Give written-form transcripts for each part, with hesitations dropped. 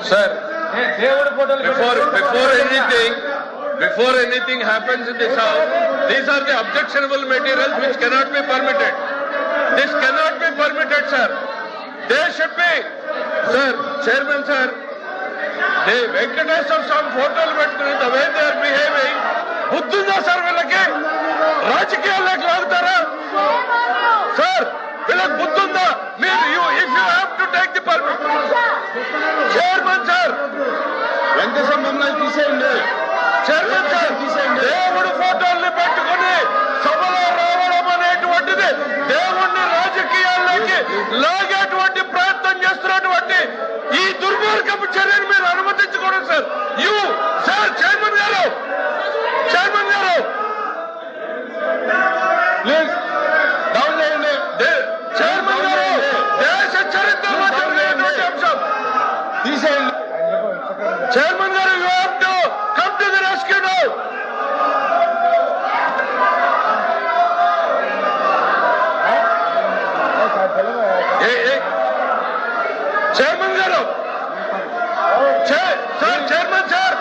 Sir, before anything happens in this house, these are the objectionable materials which cannot be permitted. This cannot be permitted, sir. They should be, sir, Chairman, sir. The Venkateswara Swami photos పెట్టుకుని the way they are behaving, బుద్ధుందా sir వీళ్ళకి? రాజకీయాల్లోకి లాగుతారా sir? వీళ్ళకి బుద్ధుందా? మీరు if you have to take the permit, chairman sir, Venkateswara మమ్మల్ని తీసేయండి. Chairman sir, దేవుడు ఫోటోల్ని పెట్టుకుని సభలో రావడం అనేటువంటిది దేవుణ్ణి రాజకీయాల్లోకి లాగేటువంటి ప్రయత్నం చేస్తున్నటువంటి ఈ దుర్మార్గపు చర్యను మీరు అనుమతించకూడదు సార్. సార్ చైర్మన్ గారు, ప్లీజ్ డౌన్ చేయండి. చైర్మన్ గారు, దేశ చరిత్రలో జరిగినటువంటి అంశం తీసేయండి. చైర్మన్ గారు, you have to come to the rescue now. Chairman గారు, సార్ చైర్మన్ సార్,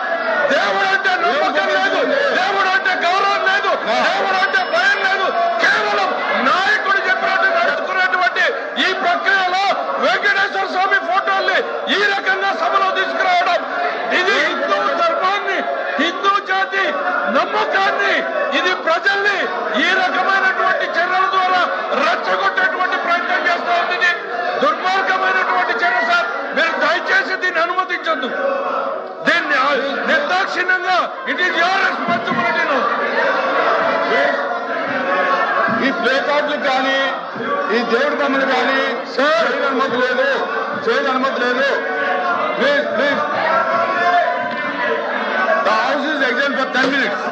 దేవుడు అంటే నమ్మకం లేదు, దేవుడు అంటే గౌరవం లేదు, దేవుడు అంటే భయం లేదు. కేవలం నాయకుడు చెప్పినట్టు నడుచుకున్నటువంటి ఈ ప్రక్రియలో వెంకటేశ్వర స్వామి ఫోటోల్ని ఈ రకంగా సభలో తీసుకురావడం, ఇది హిందూ ధర్మాన్ని, హిందూ జాతి నమ్మకాన్ని, ఇది ప్రజల్ని ఈ రకమైనటువంటి చర్యల ద్వారా రెచ్చగొట్టేటువంటి ప్రయత్నం చేస్తా ఉంది. ఇది దుర్మార్గమైనటువంటి చర్య సార్. మీరు దయచేసి దీన్ని అనుమతించొద్దు. దీన్ని నిర్దాక్షిణ్యంగా ఇట్ ఈస్ యువర్ రెస్పాన్సిబిలిటీ. ఈ ప్లే కార్డులు కానీ, ఈ దేవుడి బొమ్మలు కానీ సార్ అనుమతి లేదు, అనుమతి లేదు. Please the house is exam for 10 minutes.